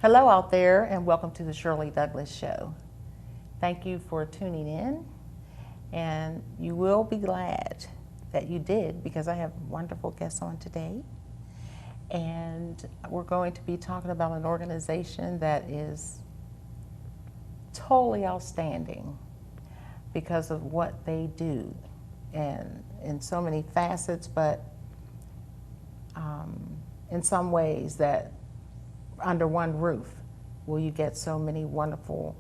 Hello out there and welcome to the Shirley Douglas Show. Thank you for tuning in, and you will be glad that you did because I have wonderful guests on today, and we're going to be talking about an organization that is totally outstanding because of what they do and in so many facets, but in some ways that under one roof will you get so many wonderful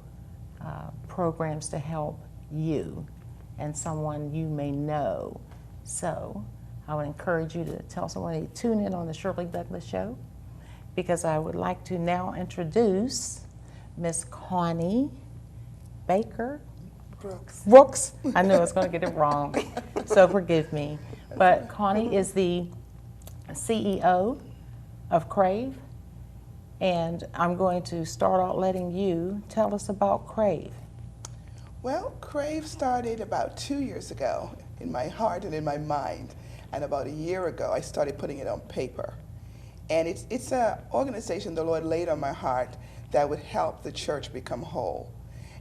programs to help you and someone you may know. So I would encourage you to tell someone to tune in on the Shirley Douglas Show, because I would like to now introduce Miss Connie Baker Brooks. I knew I was going to get it wrong, so forgive me. But Connie is the CEO of Crave. And I'm going to start out letting you tell us about Crave. Well, Crave started about 2 years ago in my heart and in my mind. And about a year ago, I started putting it on paper. And it's an organization the Lord laid on my heart that would help the church become whole.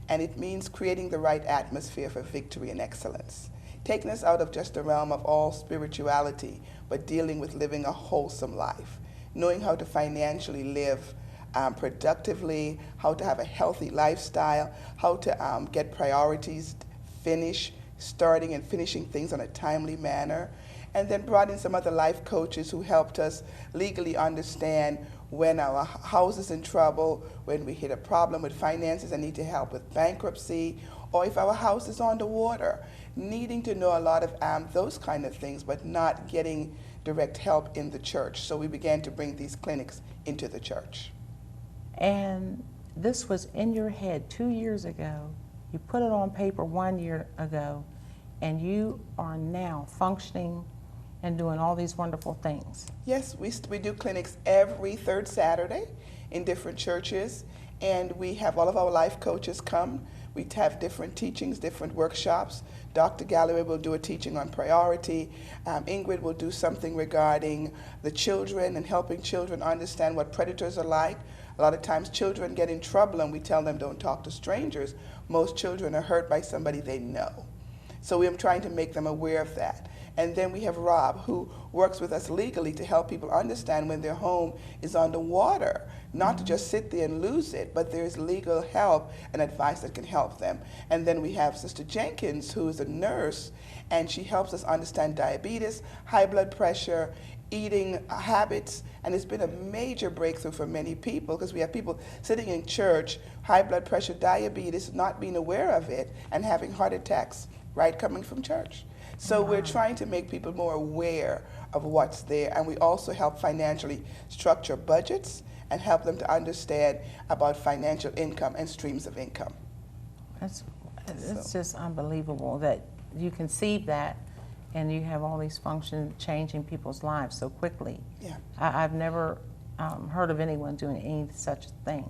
And it means creating the right atmosphere for victory and excellence, taking us out of just the realm of all spirituality, but dealing with living a wholesome life, knowing how to financially live productively, how to have a healthy lifestyle, how to get priorities, starting and finishing things on a timely manner, and then brought in some other life coaches who helped us legally understand when our house is in trouble, when we hit a problem with finances and need to help with bankruptcy, or if our house is underwater, needing to know a lot of those kind of things, but not getting direct help in the church. So we began to bring these clinics into the church. And this was in your head 2 years ago. You put it on paper 1 year ago, and you are now functioning and doing all these wonderful things. Yes, we do clinics every third Saturday in different churches, and we have all of our life coaches come. We have different teachings, different workshops. Dr. Galloway will do a teaching on priority. Ingrid will do something regarding the children and helping children understand what predators are like. A lot of times children get in trouble and we tell them don't talk to strangers. Most children are hurt by somebody they know. So we're trying to make them aware of that. And then we have Rob, who works with us legally to help people understand when their home is underwater, not to just sit there and lose it, but there's legal help and advice that can help them. And then we have Sister Jenkins, who is a nurse, and she helps us understand diabetes, high blood pressure, eating habits, and it's been a major breakthrough for many people because we have people sitting in church, high blood pressure, diabetes, not being aware of it, and having heart attacks, right, coming from church. So we're trying to make people more aware of what's there, and we also help financially structure budgets and help them to understand about financial income and streams of income. It's just unbelievable that you conceive that and you have all these functions changing people's lives so quickly. Yeah. I've never heard of anyone doing any such thing.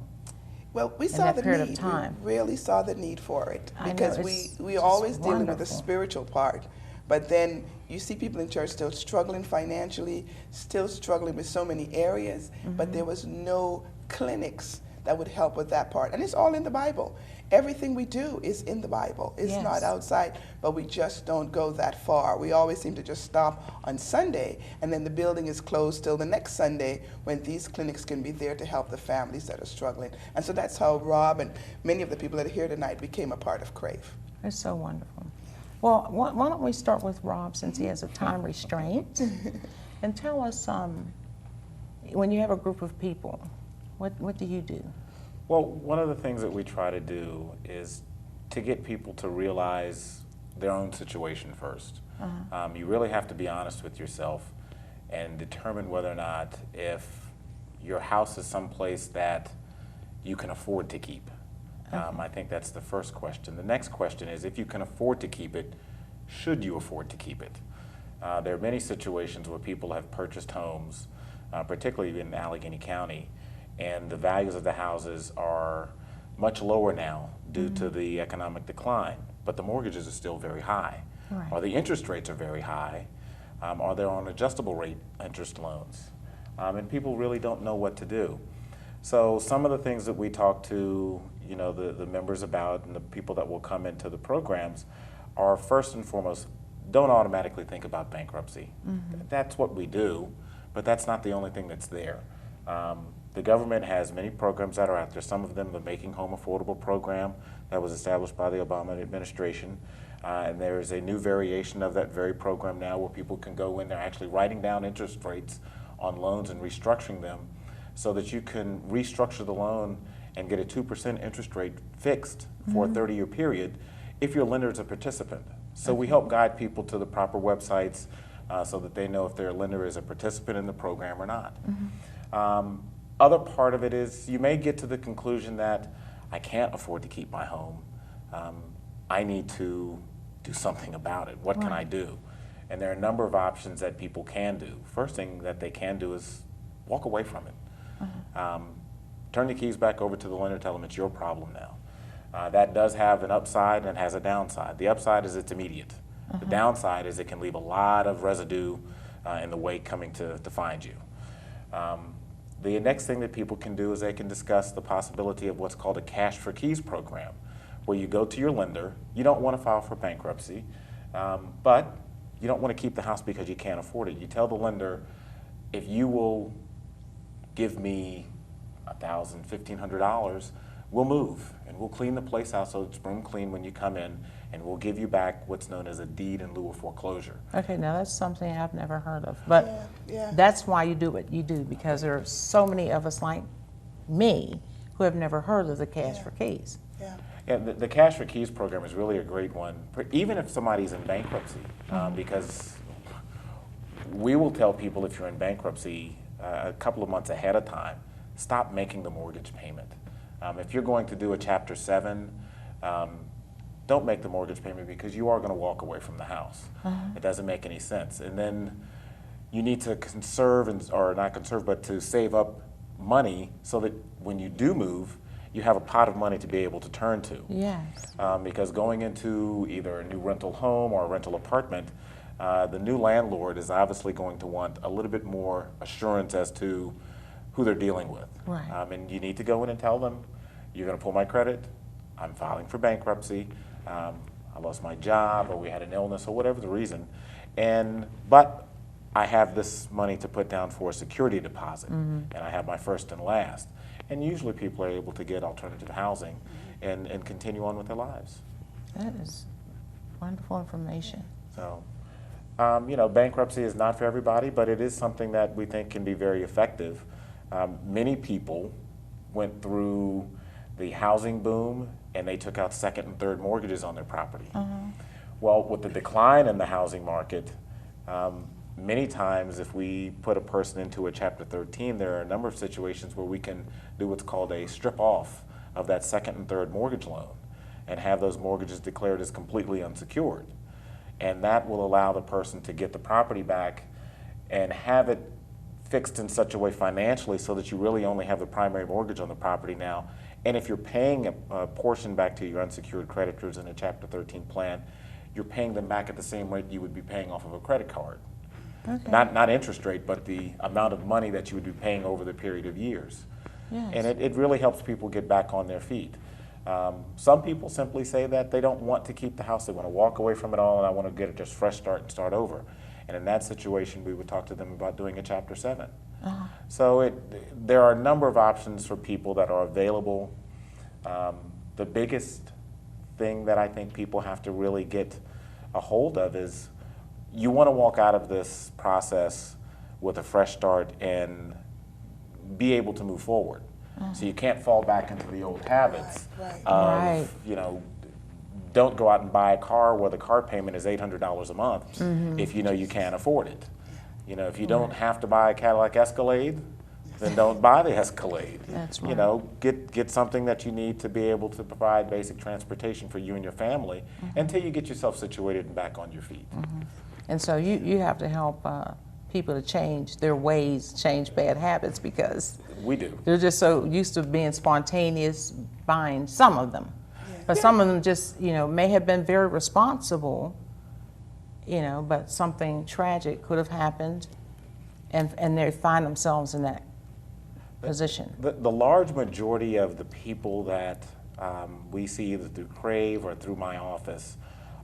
Well, we saw the period of need. time. We really saw the need for it because we just always dealing with the wonderful. spiritual part. But then you see people in church still struggling financially, still struggling with so many areas, but there was no clinics that would help with that part. And it's all in the Bible. Everything we do is in the Bible. It's Yes. not outside, but we just don't go that far. We always seem to just stop on Sunday, and then the building is closed till the next Sunday when these clinics can be there to help the families that are struggling. And so that's how Rob and many of the people that are here tonight became a part of Crave. It's so wonderful. Well, why don't we start with Rob, since he has a time restraint, and tell us when you have a group of people, what do you do? Well, one of the things that we try to do is to get people to realize their own situation first. You really have to be honest with yourself and determine whether or not if your house is someplace that you can afford to keep. I think that's the first question. The next question is, if you can afford to keep it, should you afford to keep it? There are many situations where people have purchased homes, particularly in Allegheny County, and the values of the houses are much lower now due to the economic decline, but the mortgages are still very high, Right. or the interest rates are very high, or they're on adjustable rate interest loans, and people really don't know what to do. So some of the things that we talk to, you know, the members about and the people that will come into the programs are first and foremost, don't automatically think about bankruptcy. That's what we do, but that's not the only thing that's there. The government has many programs that are out there. Some of them, the Making Home Affordable program that was established by the Obama administration. And there's a new variation of that very program now where people can go in there actually writing down interest rates on loans and restructuring them so that you can restructure the loan and get a 2% interest rate fixed for a 30-year period if your lender is a participant. So we help guide people to the proper websites so that they know if their lender is a participant in the program or not. Other part of it is you may get to the conclusion that I can't afford to keep my home. I need to do something about it. What can I do? And there are a number of options that people can do. First thing that they can do is walk away from it. Turn the keys back over to the lender, tell them it's your problem now. That does have an upside and has a downside. The upside is it's immediate. The downside is it can leave a lot of residue in the wake coming to find you. The next thing that people can do is they can discuss the possibility of what's called a cash for keys program, where you go to your lender. You don't want to file for bankruptcy, but you don't want to keep the house because you can't afford it. You tell the lender, if you will give me $1,000, $1,500, we'll move and we'll clean the place out so it's room clean when you come in, and we'll give you back what's known as a deed in lieu of foreclosure. Okay, now that's something I've never heard of, but that's why you do what you do, because there are so many of us like me who have never heard of the cash for keys. Yeah, the Cash for Keys program is really a great one, even if somebody's in bankruptcy, because we will tell people if you're in bankruptcy a couple of months ahead of time, stop making the mortgage payment. If you're going to do a Chapter 7, don't make the mortgage payment because you are going to walk away from the house. It doesn't make any sense. And then you need to conserve, or not conserve, but to save up money so that when you do move, you have a pot of money to be able to turn to. Yes. Because going into either a new rental home or a rental apartment, the new landlord is obviously going to want a little bit more assurance as to who they're dealing with. Right. And you need to go in and tell them, you're going to pull my credit, I'm filing for bankruptcy, I lost my job, or we had an illness, or whatever the reason, but I have this money to put down for a security deposit, and I have my first and last. And usually people are able to get alternative housing and continue on with their lives. That is wonderful information. So, you know, bankruptcy is not for everybody, but it is something that we think can be very effective. Many people went through the housing boom and they took out second and third mortgages on their property. Well, with the decline in the housing market, many times if we put a person into a Chapter 13, there are a number of situations where we can do what's called a strip off of that second and third mortgage loan and have those mortgages declared as completely unsecured. And that will allow the person to get the property back and have it fixed in such a way financially so that you really only have the primary mortgage on the property now. And if you're paying a portion back to your unsecured creditors in a Chapter 13 plan, you're paying them back at the same rate you would be paying off of a credit card. Okay. Not interest rate, but the amount of money that you would be paying over the period of years. Yes. And it really helps people get back on their feet. Some people simply say that they don't want to keep the house. They want to walk away from it all, and I want to get a just fresh start and start over. And in that situation, we would talk to them about doing a Chapter 7. So there are a number of options for people that are available. The biggest thing that I think people have to really get a hold of is you want to walk out of this process with a fresh start and be able to move forward. So you can't fall back into the old habits of, you know, don't go out and buy a car where the car payment is $800 a month if you know you can't afford it. You know, if you don't have to buy a Cadillac Escalade, then don't buy the Escalade. That's right. You know, get something that you need to be able to provide basic transportation for you and your family until you get yourself situated and back on your feet. And so you have to help people to change their ways, change bad habits, because We do. they're just so used to being spontaneous buying, some of them. But some of them just, you know, may have been very responsible, you know, but something tragic could have happened, and they find themselves in that position? The large majority of the people that we see either through Crave or through my office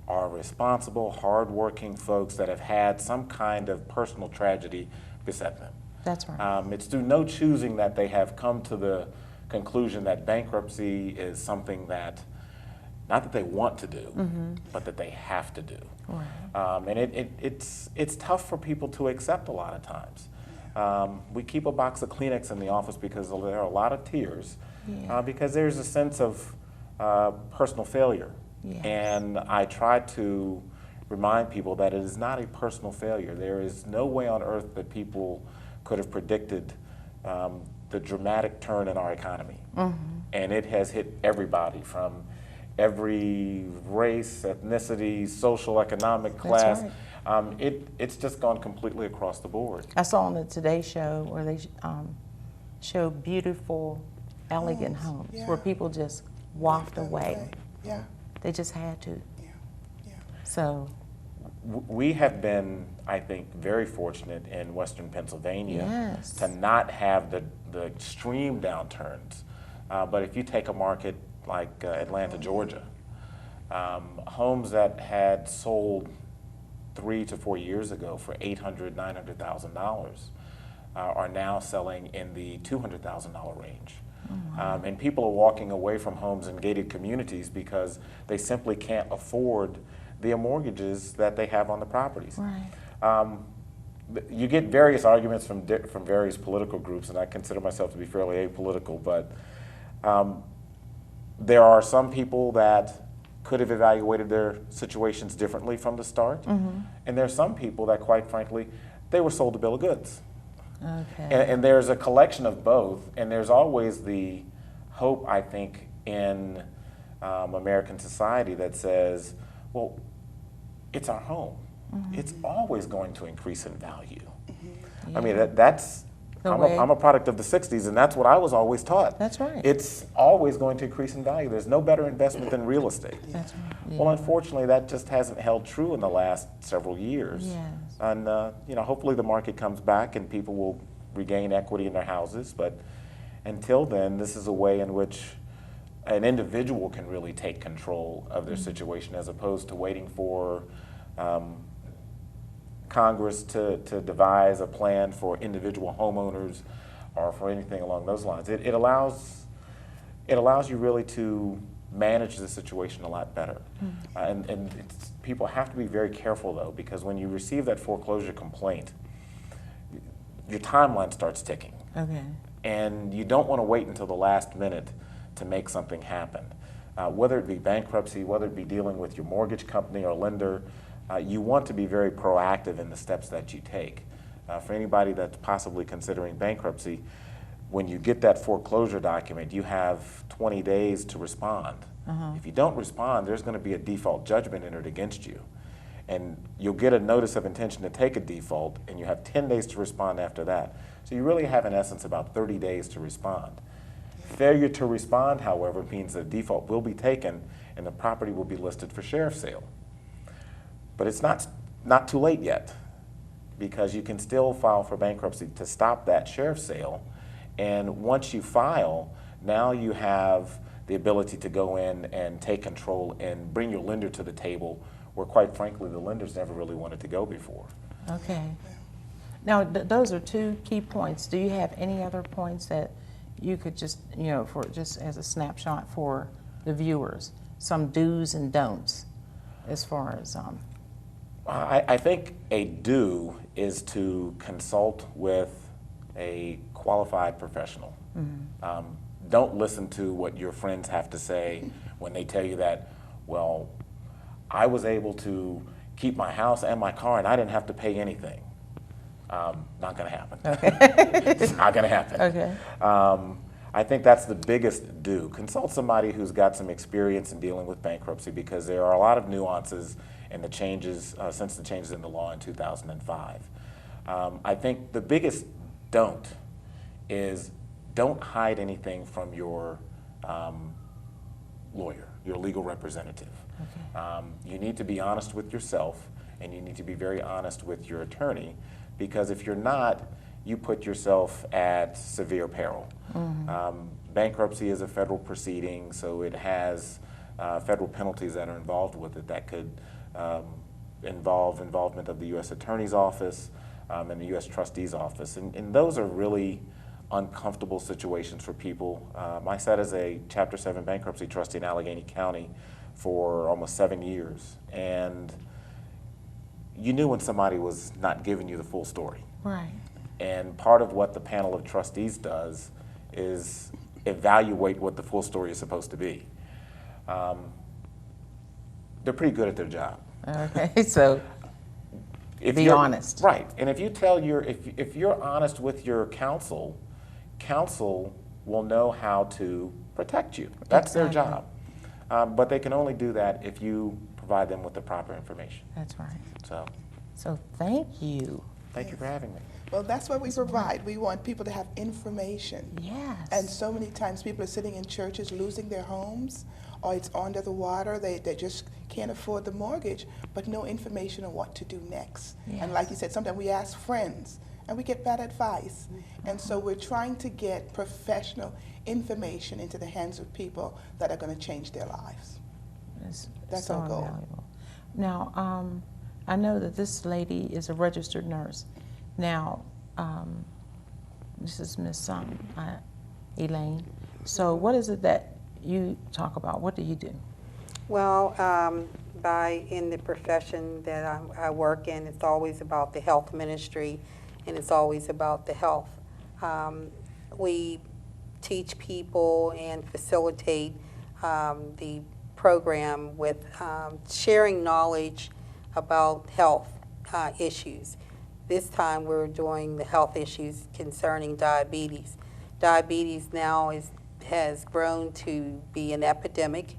are responsible, hardworking folks that have had some kind of personal tragedy beset them. That's right. It's through no choosing that they have come to the conclusion that bankruptcy is something that, not that they want to do, but that they have to do. Right. And it's tough for people to accept a lot of times. We keep a box of Kleenex in the office because there are a lot of tears, because there's a sense of personal failure. Yes. And I try to remind people that it is not a personal failure. There is no way on earth that people could have predicted the dramatic turn in our economy. And it has hit everybody from every race, ethnicity, social, economic class. That's It's just gone completely across the board. I saw on the Today Show where they show beautiful, elegant homes where people just walked away. Yeah. They just had to. Yeah. Yeah. So, We have been, I think, very fortunate in Western Pennsylvania yes. to not have the extreme downturns. But if you take a market like Atlanta, Georgia, homes that had sold 3 to 4 years ago for $800,000, $900,000 are now selling in the $200,000 range. And people are walking away from homes in gated communities because they simply can't afford the mortgages that they have on the properties. Right. You get various arguments from various political groups, and I consider myself to be fairly apolitical, but there are some people that could have evaluated their situations differently from the start, and there are some people that, quite frankly, they were sold a bill of goods. Okay. And there's a collection of both, and there's always the hope, I think, in American society that says, well, it's our home. It's always going to increase in value. I mean, that's, I'm a product of the 60s, and that's what I was always taught. That's right. It's always going to increase in value. There's no better investment than real estate. That's right. Yeah. Well, unfortunately, that just hasn't held true in the last several years. Yes. And hopefully the market comes back and people will regain equity in their houses. But until then, this is a way in which an individual can really take control of their situation, as opposed to waiting for Congress to devise a plan for individual homeowners or for anything along those lines. It allows you really to manage the situation a lot better. And people have to be very careful, though, because when you receive that foreclosure complaint, your timeline starts ticking. Okay. And you don't want to wait until the last minute to make something happen. Whether it be bankruptcy, whether it be dealing with your mortgage company or lender, you want to be very proactive in the steps that you take. For anybody that's possibly considering bankruptcy, when you get that foreclosure document, you have 20 days to respond. If you don't respond, there's going to be a default judgment entered against you. And you'll get a notice of intention to take a default, and you have 10 days to respond after that. So you really have, in essence, about 30 days to respond. Failure to respond, however, means that a default will be taken and the property will be listed for sheriff's sale. But it's not too late yet, because you can still file for bankruptcy to stop that sheriff's sale. And once you file, now you have the ability to go in and take control and bring your lender to the table, where, quite frankly, the lenders never really wanted to go before. Okay. Now, those are two key points. Do you have any other points that you could just, for just as a snapshot for the viewers, some do's and don'ts as far as I think a do is to consult with a qualified professional. Don't listen to what your friends have to say when they tell you that, well, I was able to keep my house and my car and I didn't have to pay anything. Not going to happen. Okay. It's not going to happen. Okay. I think that's the biggest do. Consult somebody who's got some experience in dealing with bankruptcy, because there are a lot of nuances in the changes, since the changes in the law in 2005. I think the biggest don't is don't hide anything from your lawyer, your legal representative. Okay. You need to be honest with yourself, and you need to be very honest with your attorney, because if you're not, you put yourself at severe peril. Bankruptcy is a federal proceeding, so it has federal penalties that are involved with it that could involve involvement of the U.S. Attorney's Office and the U.S. Trustee's Office. And those are really uncomfortable situations for people. I sat as a Chapter 7 bankruptcy trustee in Allegheny County for almost 7 years, and you knew when somebody was not giving you the full story. Right. And part of what the panel of trustees does is evaluate what the full story is supposed to be. They're pretty good at their job. Okay, so If be you're honest. Right, and if you tell if you're honest with your counsel, counsel will know how to protect you. That's their Exactly. job. But they can only do that if you provide them with the proper information. That's right. So, thank you. thank you for having me. Well, that's what we provide. We want people to have information. Yes. And so many times people are sitting in churches losing their homes, or it's under the water. They just can't afford the mortgage, but no information on what to do next. And like you said, sometimes we ask friends and we get bad advice. And so we're trying to get professional information into the hands of people that are going to change their lives. That's so our goal. invaluable. Now, I know that this lady is a registered nurse. Now, this is Miss Elaine. So what is it that you talk about? What do you do? Well, in the profession that I work in, it's always about the health ministry, and it's always about the health. We teach people and facilitate the program with sharing knowledge about health issues. This time we're doing the health issues concerning diabetes. Diabetes now has grown to be an epidemic.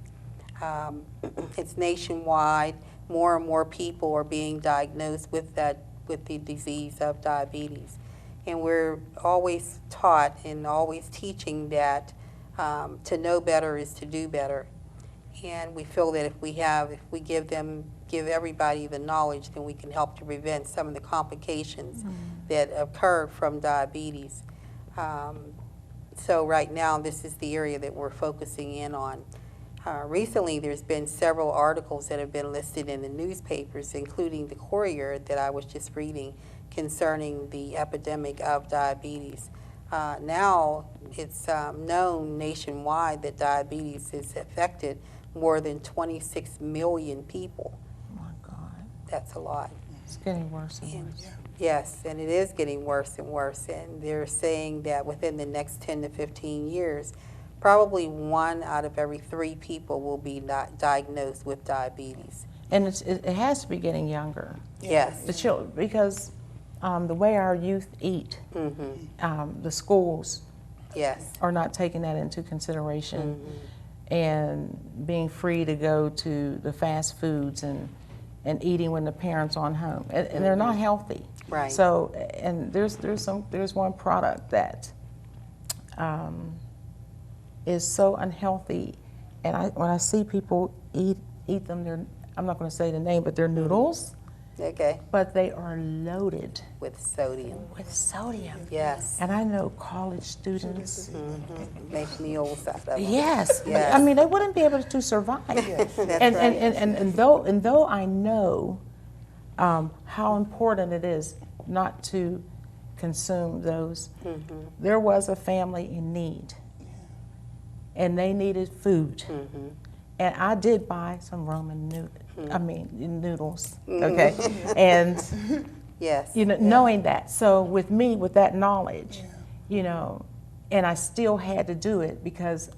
It's nationwide. More and more people are being diagnosed with the disease of diabetes. And we're always taught and always teaching that to know better is to do better. And we feel that if we give everybody the knowledge, then we can help to prevent some of the complications that occur from diabetes. So right now, this is the area that we're focusing in on. Recently, there's been several articles that have been listed in the newspapers, including the Courier that I was just reading, concerning the epidemic of diabetes. Now, it's known nationwide that diabetes has affected more than 26 million people. Oh my God. That's a lot. It's getting worse and And- worse. Yes, and it is getting worse and worse. And they're saying that within the next 10 to 15 years, probably 1 out of every 3 people will be diagnosed with diabetes. And it has to be getting younger. Yes. The children, because the way our youth eat, the schools Yes. are not taking that into consideration, and being free to go to the fast foods and eating when the parents aren't home, and they're not healthy. Right. So, and there's one product that is so unhealthy, and when I see people eat them, I'm not going to say the name, but they're noodles. Okay. But they are loaded With sodium. with sodium. Yes. And I know college students. Make meals out of them. Yes. Yes. I mean, they wouldn't be able to survive. That's and, right. and though I know how important it is not to consume those, there was a family in need, and they needed food. And I did buy some Roman noodles, okay? And, Yes. knowing that. So with me, with that knowledge, and I still had to do it because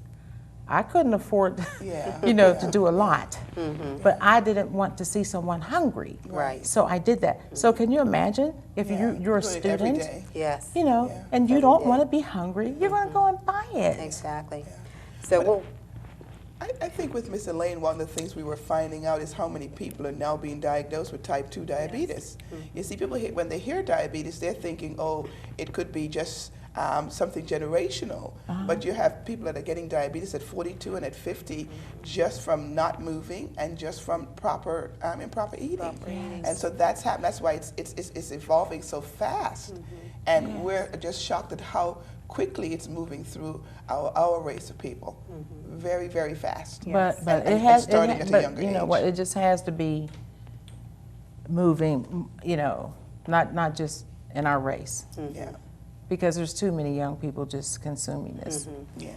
I couldn't afford, to do a lot. But I didn't want to see someone hungry. Right. So I did that. So can you imagine if you're a Doing it every student, day. Yes. and you don't want to be hungry, you're going to go and buy it. Exactly. So I think with Miss Elaine, one of the things we were finding out is how many people are now being diagnosed with type 2 diabetes. You see, people when they hear diabetes, they're thinking, oh, it could be just something generational, but you have people that are getting diabetes at 42 and at 50 just from not moving and just from improper eating. And so that's happening. That's why it's evolving so fast. And we're just shocked at how quickly it's moving through our race of people. Very, very fast. But And it has, starting at a younger you know age. what, it just has to be moving, you know, not just in our race. Yeah, Because there's too many young people just consuming this, yeah,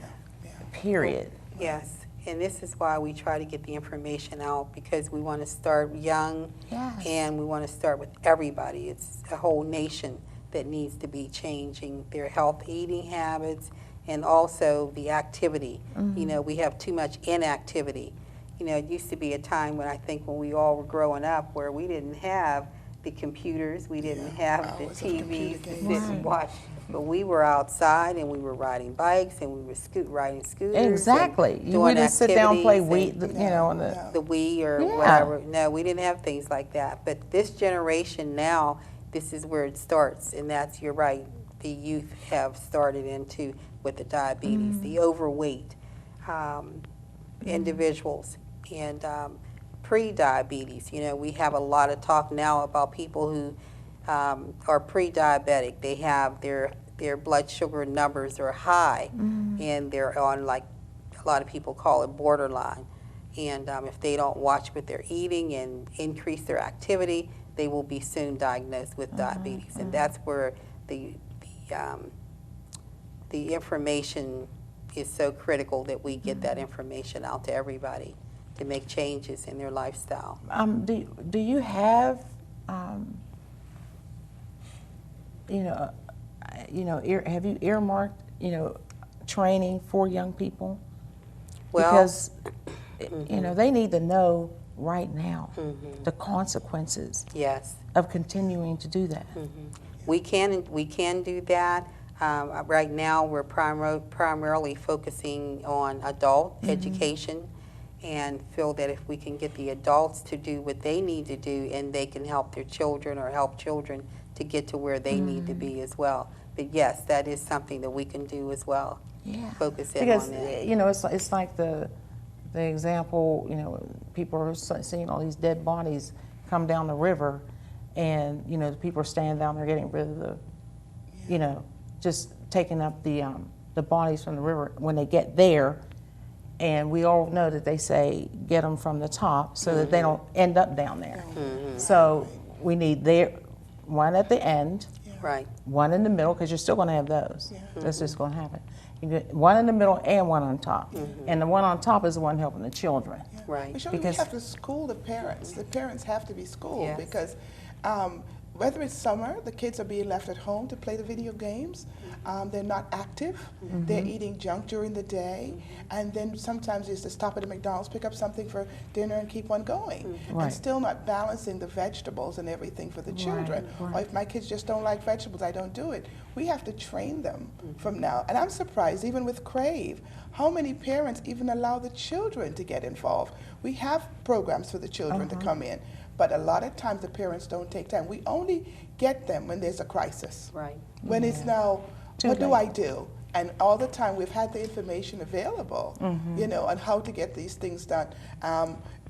yeah. period. Yes, and this is why we try to get the information out, because we want to start young, Yes. and we want to start with everybody. It's a whole nation that needs to be changing their health eating habits and also the activity. You know, we have too much inactivity. You know, it used to be a time when I think when we all were growing up where we didn't have the computers, we didn't have the hours of computer TVs to sit games. and watch, but we were outside and we were riding bikes and we were riding scooters. Exactly. And We doing didn't sit down and play activities Wii, and you know, on the, the Wii or Yeah. whatever. No, we didn't have things like that. But this generation now, this is where it starts, and that's, you're right, the youth have started into with the diabetes, the overweight individuals, and pre-diabetes. You know, we have a lot of talk now about people who are pre-diabetic. They have their blood sugar numbers are high, and they're on, like a lot of people call it, borderline. And if they don't watch what they're eating and increase their activity, they will be soon diagnosed with diabetes. And that's where the information is so critical, that we get that information out to everybody to make changes in their lifestyle. do you have, have you earmarked, training for young people? Well, Because, they need to know right now the consequences yes. of continuing to do that. We can do that. Right now, we're primarily focusing on adult education, and feel that if we can get the adults to do what they need to do, and they can help their children or help children to get to where they need to be as well. But yes, that is something that we can do as well. Yeah. Focus in Because, on that. it's like the example, people are seeing all these dead bodies come down the river, and, the people are standing down there getting rid of the, just taking up the bodies from the river when they get there. And we all know that they say get them from the top so that they don't end up down there. So we need one at the end, Right. one in the middle, because you're still going to have those. That's just going to happen. You get one in the middle and one on top. And the one on top is the one helping the children. Right. But surely Because- we have to school the parents. The parents have to be schooled Yes. because whether it's summer, the kids are being left at home to play the video games. They're not active. They're eating junk during the day. And then sometimes you just to stop at a McDonald's, pick up something for dinner and keep on going. Right. And still not balancing the vegetables and everything for the children. right. Or if my kids just don't like vegetables, I don't do it. We have to train them from now. And I'm surprised, even with Crave, how many parents even allow the children to get involved. We have programs for the children to come in, but a lot of times the parents don't take time. We only get them when there's a crisis. Right. When it's now, Too what do late. I do? And all the time we've had the information available, on how to get these things done.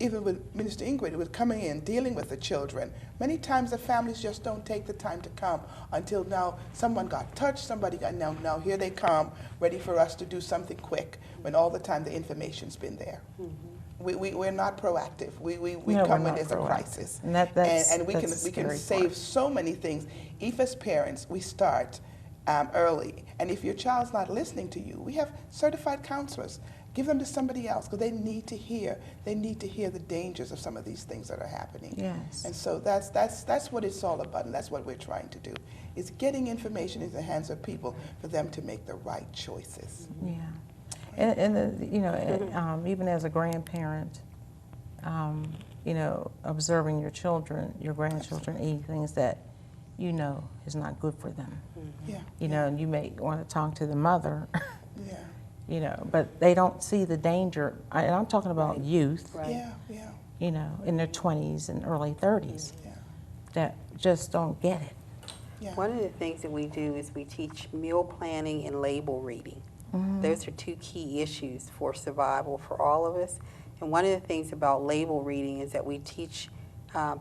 Even with Minister Ingrid, with coming in, dealing with the children, many times the families just don't take the time to come until now someone got touched, somebody got, now here they come, ready for us to do something quick, when all the time the information's been there. We're not proactive. We No, come we're when not there's a proactive. crisis. And that's we can the we can scary save part. so many things if as parents we start early. And if your child's not listening to you, we have certified counselors. Give them to somebody else because they need to hear the dangers of some of these things that are happening. Yes. And so that's what it's all about, and that's what we're trying to do, is getting information into the hands of people for them to make the right choices. Yeah. Even as a grandparent, observing your children, your grandchildren eating things that is not good for them. Yeah. And you may want to talk to the mother, Yeah. but they don't see the danger. And I'm talking about youth, Right. Yeah. Yeah. in their 20s and early 30s, Yeah. that just don't get it. Yeah. One of the things that we do is we teach meal planning and label reading. Those are two key issues for survival for all of us. And one of the things about label reading is that we teach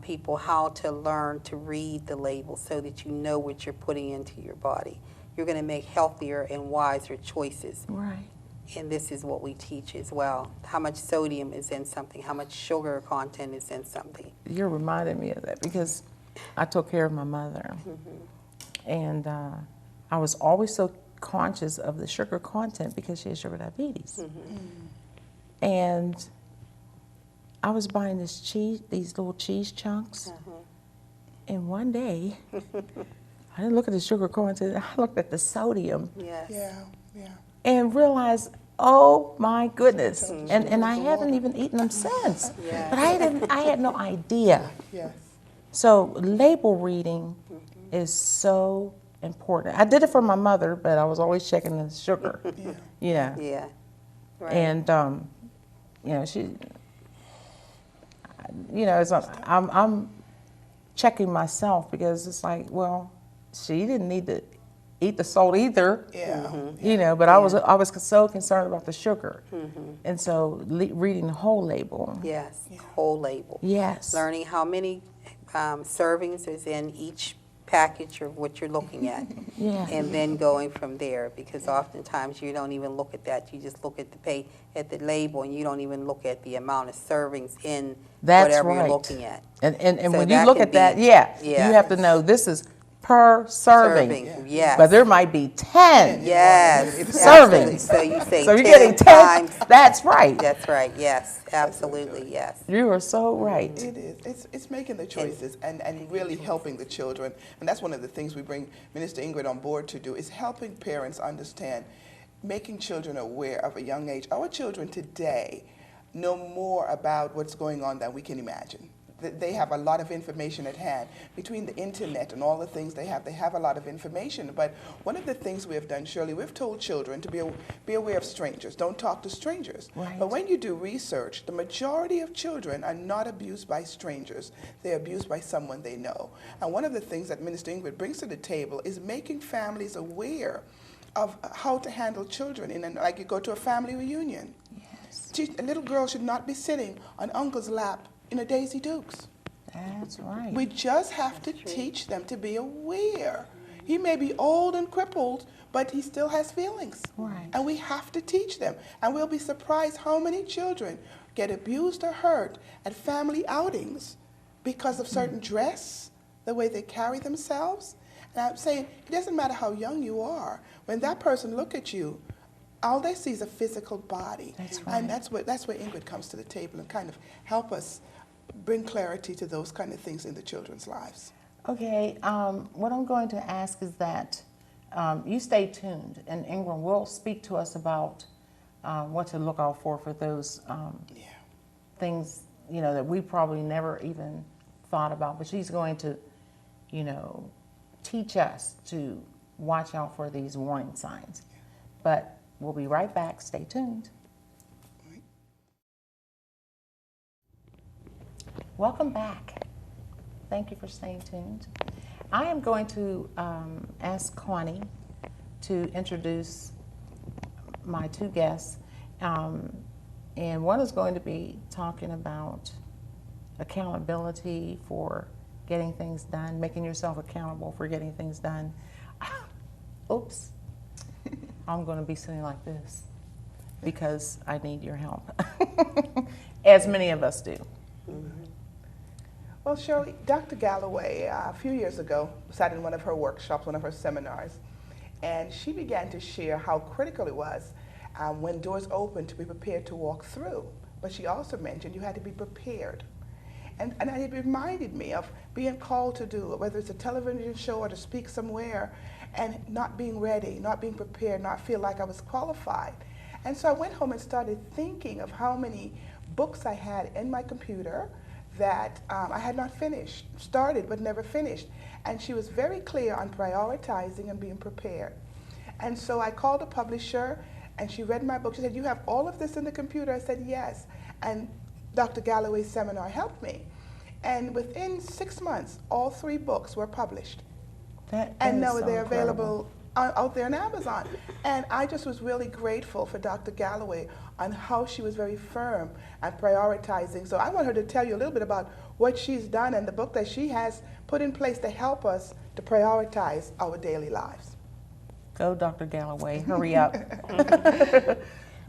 people how to learn to read the label so that you know what you're putting into your body. You're going to make healthier and wiser choices. Right. And this is what we teach as well. How much sodium is in something, how much sugar content is in something. You're reminding me of that because I took care of my mother. And I was always so conscious of the sugar content because she had sugar diabetes. And I was buying this cheese, these little cheese chunks. And one day, I didn't look at the sugar content, I looked at the sodium Yes. Yeah. and realized, oh my goodness. And I haven't even eaten them since. Yeah. But I had no idea. Yes. So label reading is so important. I did it for my mother, but I was always checking the sugar. Yeah. Yeah. Right. And you know, she, you know, it's I'm checking myself because it's like, well, she didn't need to eat the salt either. Yeah. You know, but I was so concerned about the sugar, and so reading the whole label. Yes, whole label. Yes. Learning how many servings is in each package of what you're looking at. Yeah. And then going from there, because oftentimes you don't even look at that. You just look at the label, and you don't even look at the amount of servings in That's whatever right. you're looking at. And So when you that look can at that, be- you yeah. have to know this is per serving. Yes. But there might be 10 Yes. servings. absolutely. So you say So you're 10 getting 10. times. That's right. That's right. Yes. Absolutely. Yes. You are so right. It is. It's making the choices and really helping the children. And that's one of the things we bring Minister Ingrid on board to do, is helping parents understand, making children aware of a young age. Our children today know more about what's going on than we can imagine. They have a lot of information at hand. Between the internet and all the things they have a lot of information. But one of the things we have done, Shirley, we've told children to be aware of strangers. Don't talk to strangers. Right. But when you do research, the majority of children are not abused by strangers. They're abused by someone they know. And one of the things that Minister Ingrid brings to the table is making families aware of how to handle children. Like you go to a family reunion. Yes. A little girl should not be sitting on uncle's lap in a Daisy Dukes. That's right. We just have to teach them to be aware. He may be old and crippled, but he still has feelings. Right. And we have to teach them. And we'll be surprised how many children get abused or hurt at family outings because of certain dress, the way they carry themselves. And I'm saying, it doesn't matter how young you are. When that person look at you, all they see is a physical body. That's right. And that's where Ingrid comes to the table and kind of help us bring clarity to those kind of things in the children's lives. Okay, what I'm going to ask is that you stay tuned, and Ingram will speak to us about what to look out for those things, you know, that we probably never even thought about. But she's going to, you know, teach us to watch out for these warning signs. But we'll be right back. Stay tuned. Welcome back. Thank you for staying tuned. I am going to ask Connie to introduce my two guests. And one is going to be talking about accountability for getting things done, making yourself accountable for getting things done. Oops. I'm going to be sitting like this because I need your help, as many of us do. Well, Shirley, Dr. Galloway, a few years ago, sat in one of her workshops, one of her seminars, and she began to share how critical it was when doors opened to be prepared to walk through. But she also mentioned you had to be prepared. And it reminded me of being called to do, whether it's a television show or to speak somewhere, and not being ready, not being prepared, not feel like I was qualified. And so I went home and started thinking of how many books I had in my computer that I had not started but never finished. And she was very clear on prioritizing and being prepared. And so I called the publisher, and she read my book. She said, "You have all of this in the computer?" I said, "Yes." And Dr. Galloway's seminar helped me. And within 6 months, all 3 books were published. That and is know so they're incredible. available out there on Amazon. And I just was really grateful for Dr. Galloway on how she was very firm and prioritizing. So I want her to tell you a little bit about what she's done and the book that she has put in place to help us to prioritize our daily lives. Go, Dr. Galloway, hurry up.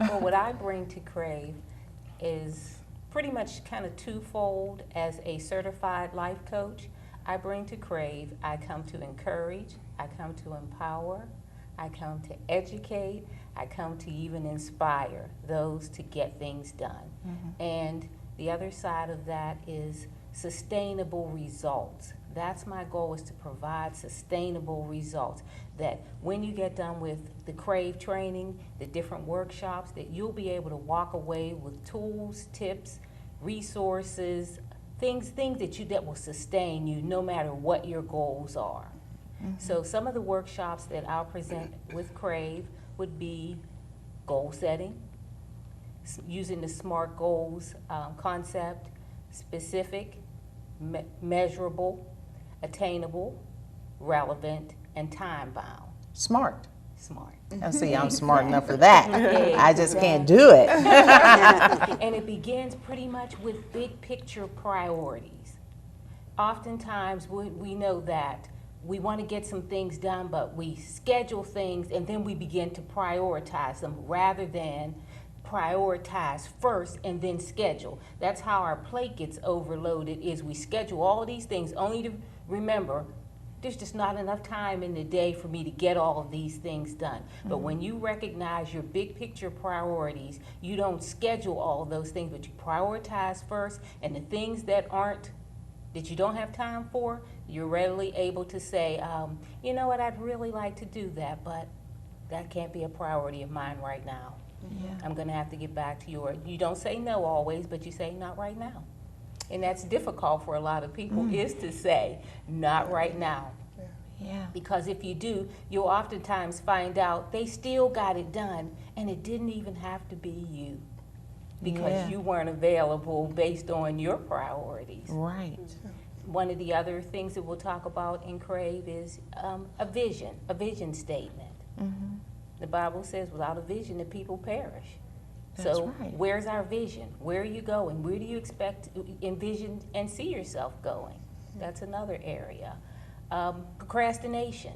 Well, what I bring to Crave is pretty much kind of twofold. As a certified life coach, I bring to Crave, I come to encourage, I come to empower, I come to educate, I come to even inspire those to get things done. And the other side of that is sustainable results. That's my goal, is to provide sustainable results. That when you get done with the Crave training, the different workshops, that you'll be able to walk away with tools, tips, resources, things that will sustain you no matter what your goals are. So some of the workshops that I'll present with Crave would be goal setting, using the SMART goals concept: specific, measurable, attainable, relevant, and time-bound. Smart. SMART. Now, see, I'm smart enough for that. I just can't do it. And it begins pretty much with big picture priorities. Oftentimes, we know that we want to get some things done, but we schedule things and then we begin to prioritize them rather than prioritize first and then schedule. That's how our plate gets overloaded, is we schedule all of these things only to remember there's just not enough time in the day for me to get all of these things done. But when you recognize your big picture priorities, you don't schedule all of those things, but you prioritize first, and the things that you don't have time for, you're readily able to say, you know what, I'd really like to do that, but that can't be a priority of mine right now. I'm gonna have to get back to you. Or you don't say no always, but you say not right now. And that's difficult for a lot of people, is to say not right now. Yeah. Because if you do, you'll oftentimes find out they still got it done, and it didn't even have to be you, because you weren't available based on your priorities. Right. One of the other things that we'll talk about in Crave is a vision statement. The Bible says without a vision, the people perish. That's So right. where's our vision? Where are you going? Where do you expect to envision and see yourself going? That's another area. Procrastination.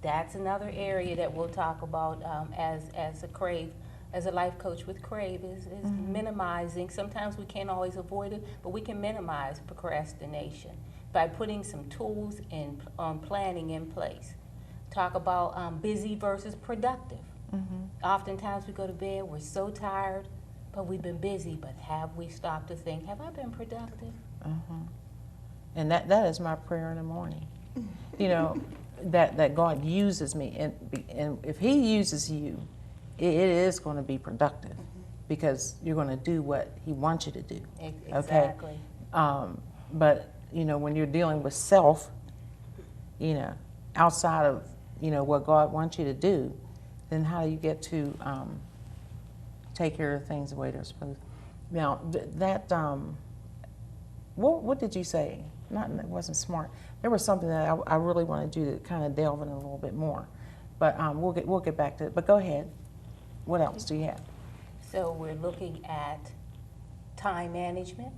That's another area that we'll talk about as a Crave, as a life coach with Crave, is minimizing. Sometimes we can't always avoid it, but we can minimize procrastination by putting some tools on planning in place. Talk about busy versus productive. Oftentimes we go to bed, we're so tired, but we've been busy, but have we stopped to think, have I been productive? And that is my prayer in the morning. You know, that God uses me, and if He uses you, it is going to be productive, because you're going to do what He wants you to do. Exactly. Okay? But you know, when you're dealing with self, you know, outside of what God wants you to do, then how do you get to take care of things the way they're supposed to? Now, what did you say? It wasn't smart. There was something that I really wanted you to kind of delve in a little bit more, but we'll get back to it. But go ahead. What else do you have? So we're looking at time management.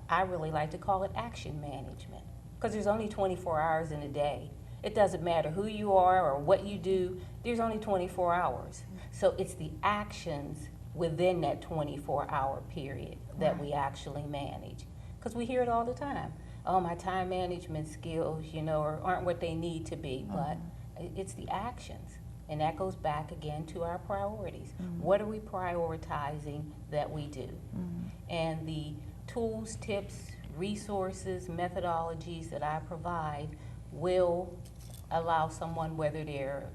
I really like to call it action management, because there's only 24 hours in a day. It doesn't matter who you are or what you do, there's only 24 hours. So it's the actions within that 24-hour period that we actually manage. Because we hear it all the time. Oh, my time management skills, aren't what they need to be. But it's the actions. And that goes back again to our priorities. What are we prioritizing that we do? And the tools, tips, resources, methodologies that I provide will allow someone, whether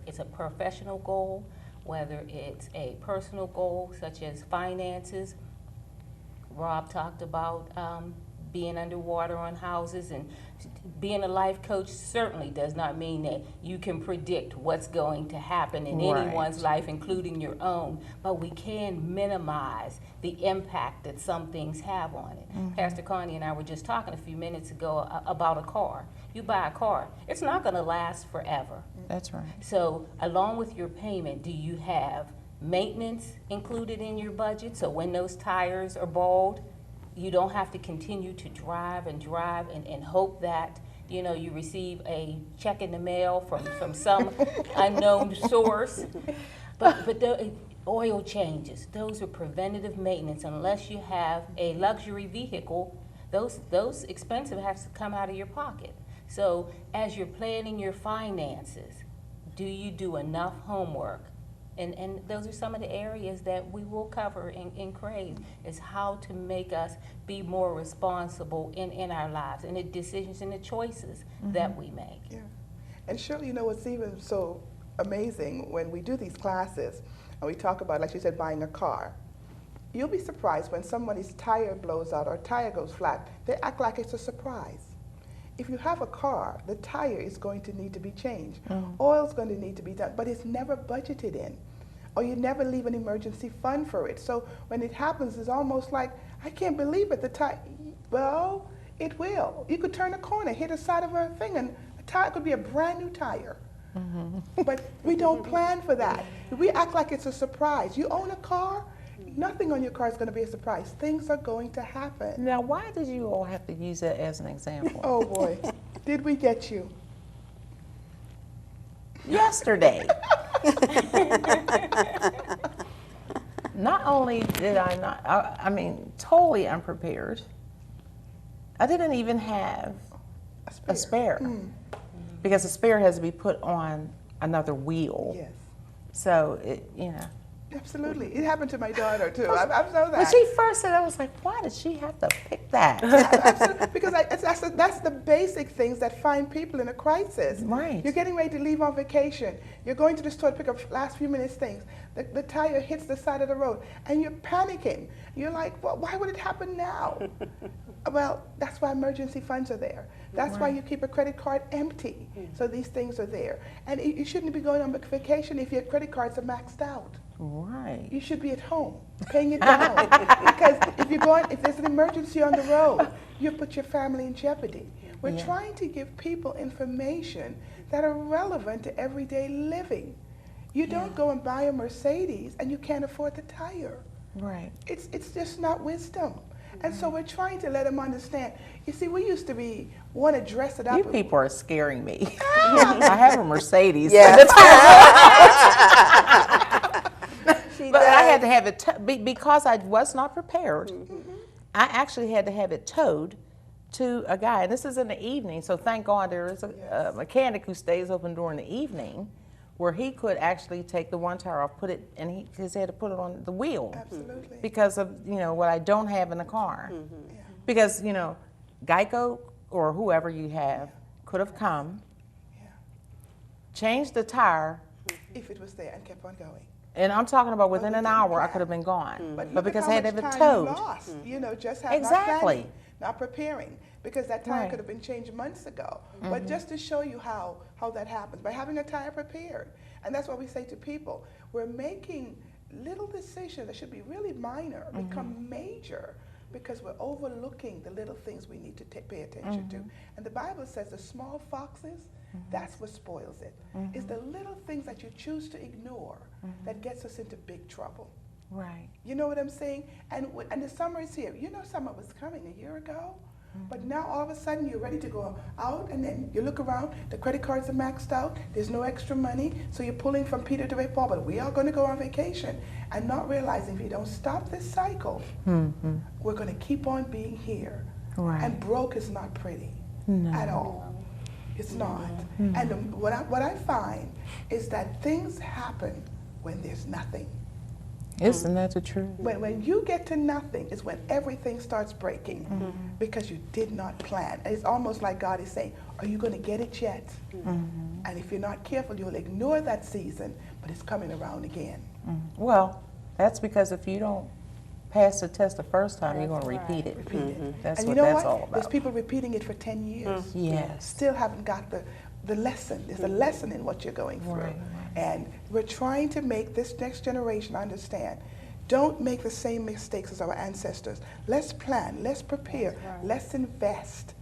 it's a professional goal, whether it's a personal goal such as finances. Rob talked about being underwater on houses, and being a life coach certainly does not mean that you can predict what's going to happen in Right. anyone's life, including your own, but we can minimize the impact that some things have on it. Pastor Connie and I were just talking a few minutes ago about a car. You buy a car, it's not going to last forever. That's right. So along with your payment, do you have maintenance included in your budget? So when those tires are bald, you don't have to continue to drive and hope that, you know, you receive a check in the mail from some unknown source. But the oil changes, those are preventative maintenance. Unless you have a luxury vehicle, those expenses have to come out of your pocket. So as you're planning your finances, do you do enough homework? And those are some of the areas that we will cover in CRAVE, is how to make us be more responsible in our lives and the decisions and the choices that we make. Yeah. And Shirley, you know what's even so amazing when we do these classes and we talk about, like you said, buying a car. You'll be surprised when somebody's tire blows out or tire goes flat. They act like it's a surprise. If you have a car, the tire is going to need to be changed. Oil's going to need to be done, but it's never budgeted in. Or you never leave an emergency fund for it. So when it happens, it's almost like, I can't believe it, the tire, well, it will. You could turn a corner, hit the side of a thing, and a tire could be a brand new tire. But we don't plan for that. We act like it's a surprise. You own a car, nothing on your car is going to be a surprise. Things are going to happen. Now, why did you all have to use that as an example? Oh boy, did we get you? Yesterday. Not only did I not, I mean, totally unprepared. I didn't even have a spare. Because the spare has to be put on another wheel. Yes. So, it, you know. Absolutely. It happened to my daughter too. I know that. When she first said, I was like, why did she have to pick that? Absolutely. Because that's the basic things that find people in a crisis. Right. You're getting ready to leave on vacation. You're going to the store to pick up last few minutes things. The tire hits the side of the road and you're panicking. You're like, well, why would it happen now? Well, that's why emergency funds are there. That's why you keep a credit card empty. So these things are there. And you shouldn't be going on vacation if your credit cards are maxed out. Right. You should be at home, paying it down. Because if there's an emergency on the road, you put your family in jeopardy. We're trying to give people information that are relevant to everyday living. You don't go and buy a Mercedes and you can't afford the tire. Right. It's just not wisdom. And so we're trying to let them understand. You see, we used to want to dress it up. You people are scaring me. I have a Mercedes. Yes. But I had to have it, because I was not prepared, I actually had to have it towed to a guy. And this is in the evening, so thank God there is a mechanic who stays open during the evening where he could actually take the one tire off, put it, and he had to put it on the wheel. Absolutely. Because of, you know, what I don't have in the car. Because, you know, Geico or whoever you have could have come, changed the tire, If it was there and kept on going. and I'm talking about within But an we hour, didn't I could have been gone. But But because I had to have it time towed. you lost, you know, just not Exactly. planning, not preparing, because that tire Right. could have been changed months ago. But just to show you how that happens, by having a tire prepared. And that's what we say to people. We're making little decisions that should be really minor become major because we're overlooking the little things we need to pay attention to. And the Bible says the small foxes, that's what spoils it. It's the little things that you choose to ignore that gets us into big trouble. Right. You know what I'm saying? And the summer is here. You know summer was coming a year ago, but now all of a sudden you're ready to go out, and then you look around, the credit cards are maxed out, there's no extra money, so you're pulling from Peter to Paul, but we are going to go on vacation, and not realizing if you don't stop this cycle, we're going to keep on being here. Right. And broke is not pretty at all. It's not. And what I find is that things happen when there's nothing. Isn't that the truth? When you get to nothing is when everything starts breaking because you did not plan. And it's almost like God is saying, are you going to get it yet? And if you're not careful, you'll ignore that season, but it's coming around again. Well, that's because if you don't pass the test the first time, you're That's going to repeat it. Repeat it. That's And what you know that's what? all about. There's people repeating it for 10 years. Yes. Still haven't got the lesson. There's a lesson in what you're going through. Right. And we're trying to make this next generation understand. Don't make the same mistakes as our ancestors. Let's plan, let's prepare, let's invest.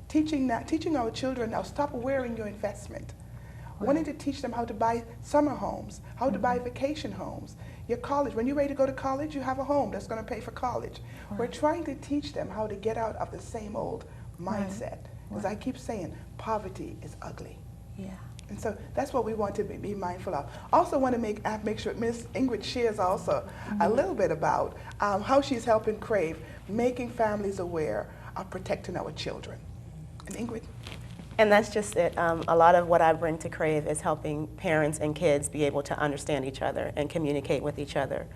Teaching our children now, stop wearing your investment. Wanting to teach them how to buy summer homes, how to buy vacation homes. Your college, when you're ready to go to college, you have a home that's going to pay for college. We're trying to teach them how to get out of the same old mindset. As I keep saying, poverty is ugly. Yeah. And so that's what we want to be mindful of. Also want to make sure Ms. Ingrid shares also a little bit about how she's helping Crave, making families aware of protecting our children. And Ingrid? And that's just it. A lot of what I bring to Crave is helping parents and kids be able to understand each other and communicate with each other.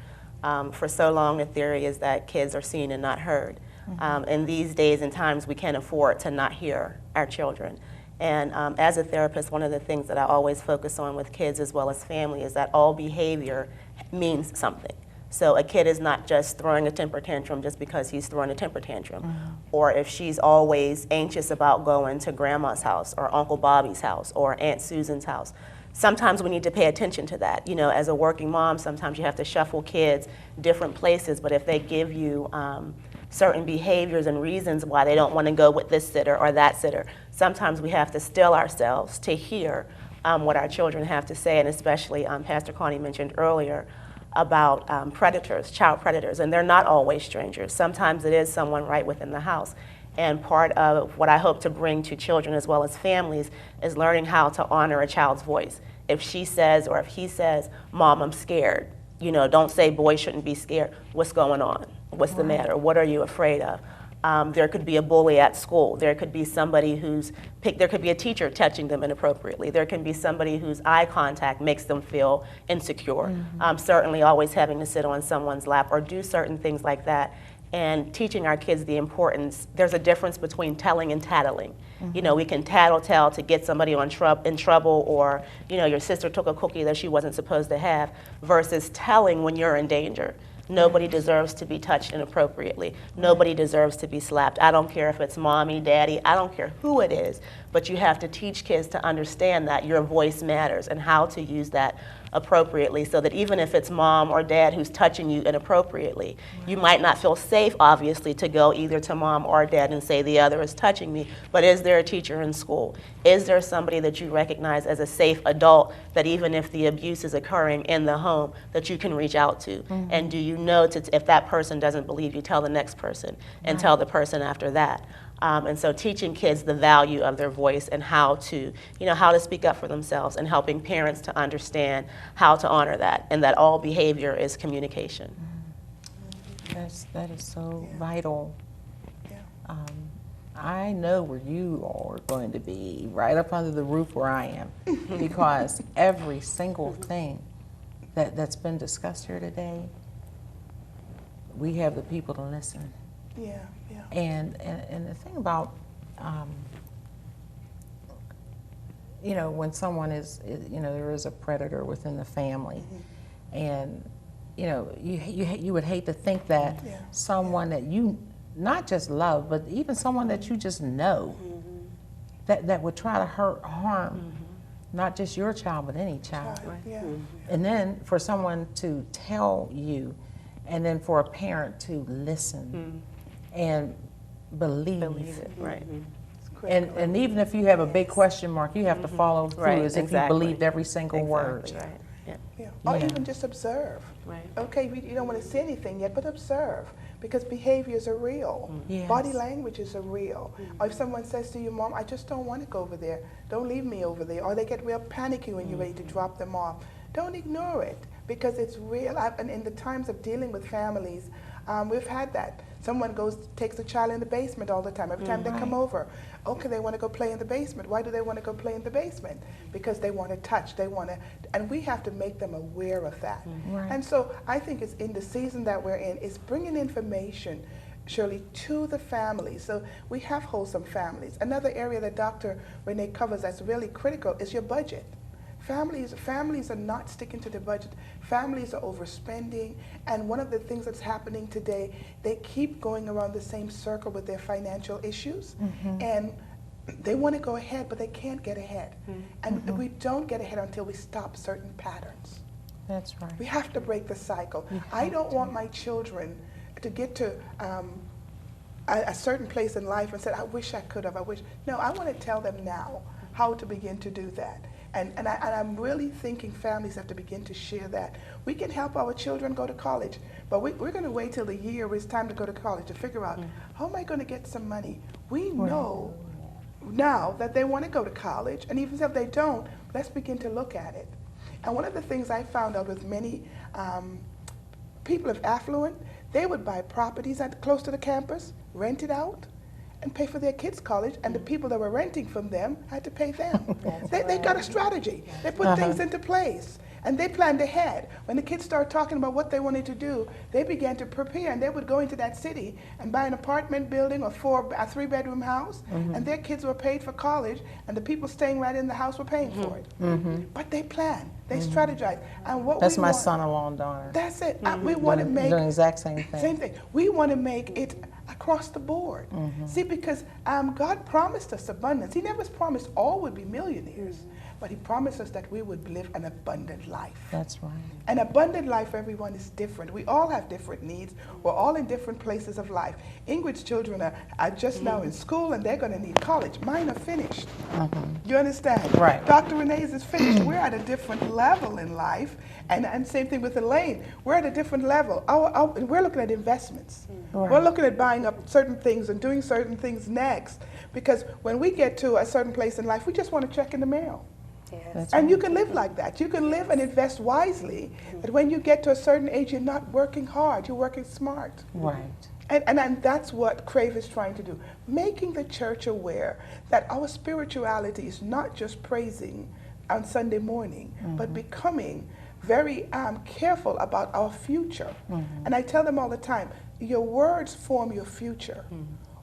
For so long, the theory is that kids are seen and not heard. And these days and times, we can't afford to not hear our children. And as a therapist, one of the things that I always focus on with kids as well as family is that all behavior means something. So a kid is not just throwing a temper tantrum just because he's throwing a temper tantrum. Or if she's always anxious about going to grandma's house or Uncle Bobby's house or Aunt Susan's house. Sometimes we need to pay attention to that. You know, as a working mom, sometimes you have to shuffle kids different places, but if they give you certain behaviors and reasons why they don't want to go with this sitter or that sitter, sometimes we have to still ourselves to hear what our children have to say, and especially Pastor Connie mentioned earlier about predators, child predators, and they're not always strangers. Sometimes it is someone right within the house. And part of what I hope to bring to children as well as families is learning how to honor a child's voice. If she says or if he says, "Mom, I'm scared," you know, don't say boys shouldn't be scared. What's going on? What's the matter? What are you afraid of? There could be a bully at school. There could be somebody there could be a teacher touching them inappropriately. There can be somebody whose eye contact makes them feel insecure. Certainly always having to sit on someone's lap or do certain things like that. And teaching our kids the importance, there's a difference between telling and tattling. You know, we can tattletale to get somebody in trouble, or, you know, your sister took a cookie that she wasn't supposed to have, versus telling when you're in danger. Nobody deserves to be touched inappropriately. Nobody deserves to be slapped. I don't care if it's mommy, daddy, I don't care who it is, but you have to teach kids to understand that your voice matters and how to use that appropriately, so that even if it's mom or dad who's touching you inappropriately, you might not feel safe, obviously, to go either to mom or dad and say the other is touching me, but is there a teacher in school? Is there somebody that you recognize as a safe adult that even if the abuse is occurring in the home, that you can reach out to? And do you know if that person doesn't believe you, tell the next person and tell the person after that. And so teaching kids the value of their voice and how to speak up for themselves, and helping parents to understand how to honor that, and that all behavior is communication. That is so vital. Yeah. I know where you are going to be, right up under the roof where I am, because every single thing that's been discussed here today, we have the people to listen. Yeah, yeah. And the thing about, you know, when someone you know, there is a predator within the family, and, you know, you would hate to think that someone that you not just love, but even someone that you just know, that would try to harm not just your child, but any child. Yeah. And then for someone to tell you, and then for a parent to listen and believe it, right. And even if you have a big question mark, you have to follow through Right, as if exactly. you believed every single word. Right. Yeah. Yeah. Or Yeah. even just observe. Right. Okay, you don't want to say anything yet, but observe, because behaviors are real. Yes. Body languages are real. Or if someone says to you, "Mom, I just don't want to go over there. Don't leave me over there." Or they get real panicky when you're ready to drop them off. Don't ignore it, because it's real. And in the times of dealing with families, we've had that. Someone takes the child in the basement all the time. Every time they come over, okay, they want to go play in the basement. Why do they want to go play in the basement? Because they want to touch, and we have to make them aware of that. Right. And so I think it's in the season that we're in, is bringing information, Shirley, to the families. So we have wholesome families. Another area that Dr. Renee covers that's really critical is your budget. Families are not sticking to their budget. Families are overspending, and one of the things that's happening today, they keep going around the same circle with their financial issues, and they want to go ahead, but they can't get ahead. And we don't get ahead until we stop certain patterns. That's right. We have to break the cycle. I don't want my children to get to a certain place in life and say, I wish I could have, I wish. No, I want to tell them now how to begin to do that. And I'm really thinking families have to begin to share that. We can help our children go to college, but we're going to wait till the year where it's time to go to college to figure out, how am I going to get some money? We know now that they want to go to college, and even if they don't, let's begin to look at it. And one of the things I found out with many people of affluent, they would buy properties close to the campus, rent it out, and pay for their kids' college, and the people that were renting from them had to pay them. They got a strategy. They put things into place, and they planned ahead. When the kids started talking about what they wanted to do, they began to prepare, and they would go into that city and buy an apartment building or a 3-bedroom house, and their kids were paid for college, and the people staying right in the house were paying for it. But they planned. They strategized. And what That's we my want, son-in-law and daughter. That's it. We want to make doing the exact same thing. same thing. We want to make it across the board. See, because God promised us abundance. He never promised all would be millionaires, but he promised us that we would live an abundant life. That's right. An abundant life, everyone, is different. We all have different needs. We're all in different places of life. Ingrid's children are just now in school, and they're going to need college. Mine are finished. You understand? Right. Dr. Renee's is finished. We're at a different level in life, and same thing with Elaine. We're at a different level. We're looking at investments. Right. We're looking at buying up certain things and doing certain things next, because when we get to a certain place in life, we just want to check in the mail. That's And right. you can live like that. You can live and invest wisely. That when you get to a certain age, you're not working hard, you're working smart. Right. And that's what Crave is trying to do. Making the church aware that our spirituality is not just praising on Sunday morning, but becoming very careful about our future. And I tell them all the time, your words form your future.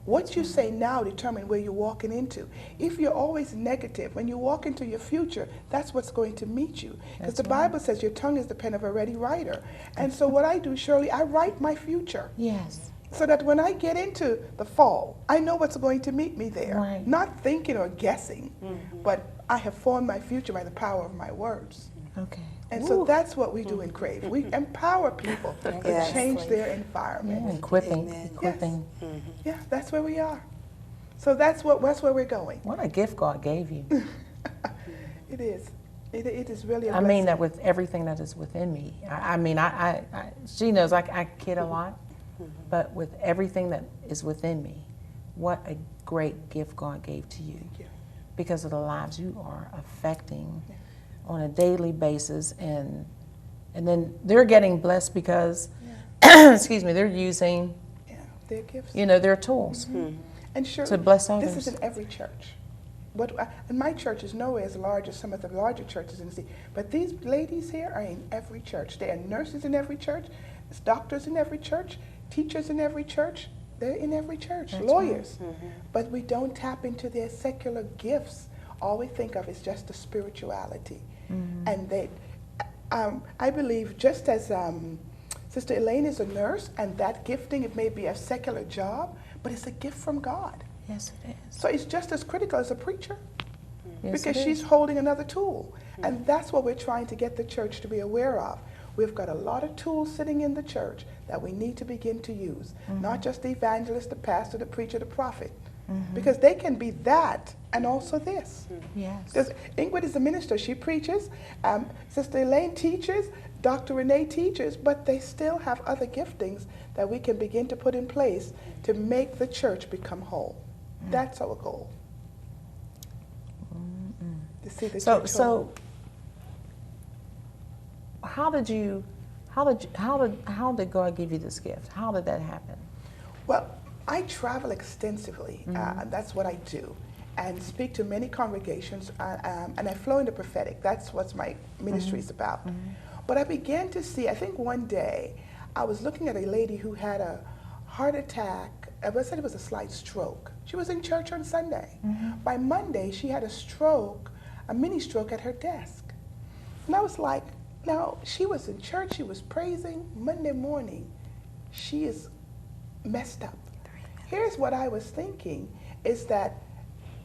What you say now determines where you're walking into. If you're always negative, when you walk into your future, that's what's going to meet you. Because the Bible says your tongue is the pen of a ready writer. And so what I do, Shirley, I write my future. Yes. So that when I get into the fall, I know what's going to meet me there. Right. Not thinking or guessing, but I have formed my future by the power of my words. Okay. And so that's what we do in Crave. We empower people to Yes. change their environment. Yeah, equipping. Amen. Equipping. Yeah, that's where we are. So that's where we're going. What a gift God gave you. It is. It is really a I mean blessing. that with everything that is within me. I mean, she knows I kid a lot, but with everything that is within me, what a great gift God gave to you. Thank you. Because of the lives you are affecting on a daily basis, and then they're getting blessed because, excuse me, they're using, Yeah, their gifts. their tools. And sure, to bless this others. is in every church. And my church is nowhere as large as some of the larger churches in the city. But these ladies here are in every church. There are nurses in every church, there's doctors in every church, teachers in every church. They're in every church, lawyers. But we don't tap into their secular gifts. All we think of is just the spirituality. And I believe just as Sister Elaine is a nurse, and that gifting, it may be a secular job, but it's a gift from God. Yes, it is. So it's just as critical as a preacher, Yes, because it she's is. holding another tool. And that's what we're trying to get the church to be aware of. We've got a lot of tools sitting in the church that we need to begin to use. Not just the evangelist, the pastor, the preacher, the prophet. Because they can be that and also this. Yes. Because Ingrid is a minister. She preaches. Sister Elaine teaches. Dr. Renee teaches. But they still have other giftings that we can begin to put in place to make the church become whole. That's our goal. To see the church whole. So how did God give you this gift? How did that happen? Well, I travel extensively, and that's what I do, and speak to many congregations, and I flow in the prophetic. That's what my ministry is about. But I began to see, I think one day, I was looking at a lady who had a heart attack. I said it was a slight stroke. She was in church on Sunday. By Monday, she had a stroke, a mini stroke at her desk. And I was like, now, she was in church, she was praising. Monday morning, she is messed up. Here's what I was thinking, is that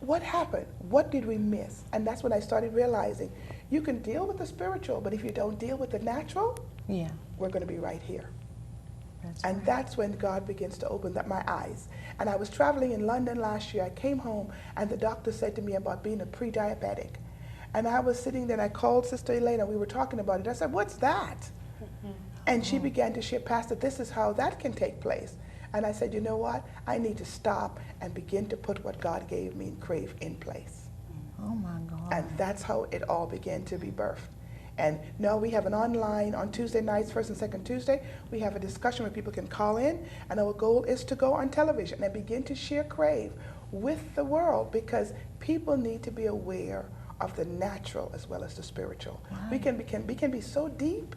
what happened? What did we miss? And that's when I started realizing you can deal with the spiritual, but if you don't deal with the natural, Yeah. we're going to be right here. That's And right. that's when God begins to open up my eyes. And I was traveling in London last year. I came home, and the doctor said to me about being a pre-diabetic. And I was sitting there, and I called Sister Elena. We were talking about it. I said, what's that? And she began to share, Pastor, this is how that can take place. And I said, you know what? I need to stop and begin to put what God gave me in Crave in place. Oh my God. And that's how it all began to be birthed. And no, we have an online on Tuesday nights, first and second Tuesday. We have a discussion where people can call in, and our goal is to go on television and begin to share Crave with the world, because people need to be aware of the natural as well as the spiritual. We can be so deep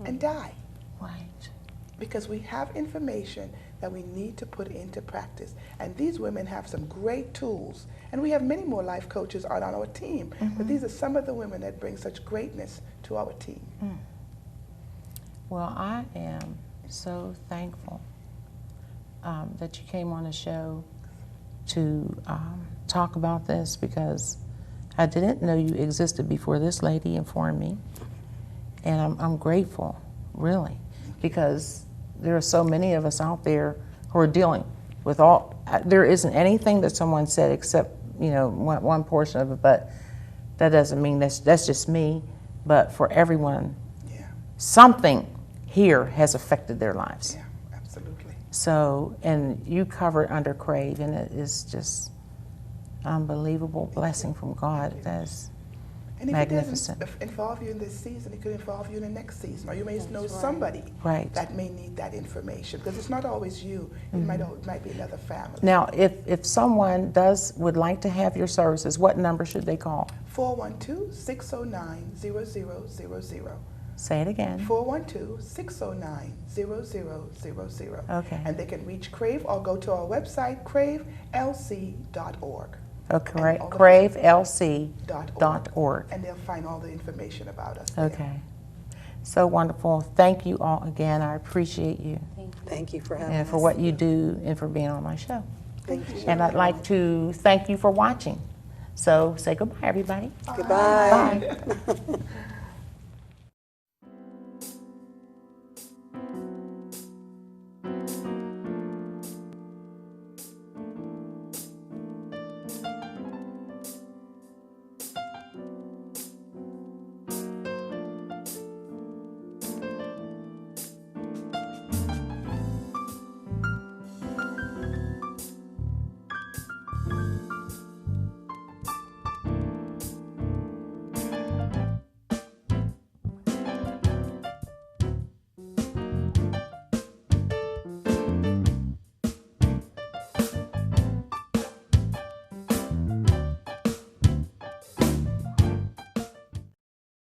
and die Right. because we have information that we need to put into practice. And these women have some great tools. And we have many more life coaches on our team. But these are some of the women that bring such greatness to our team. Well, I am so thankful that you came on the show to talk about this, because I didn't know you existed before this lady informed me. And I'm grateful, really, because there are so many of us out there who are dealing with all, there isn't anything that someone said except, you know, one portion of it, but that doesn't mean that's just me. But for everyone, Yeah, something here has affected their lives. yeah, absolutely. So, and you covered under Crave, and it is just unbelievable blessing from God. That's And if magnificent. it doesn't involve you in this season, it could involve you in the next season. Or you may know somebody Right. that may need that information. Because it's not always you. It might be another family. Now, if someone would like to have your services, what number should they call? 412-609-0000. Say it again. 412-609-0000. Okay. And they can reach Crave or go to our website, cravelc.org. Okay, And all the- cravelc.org. And they'll find all the information about us there. Okay. So wonderful. Thank you all again. I appreciate you Thank you for having and us. for what you do and for being on my show. Thank you. And I'd like to thank you for watching. So say goodbye, everybody. Goodbye. Bye.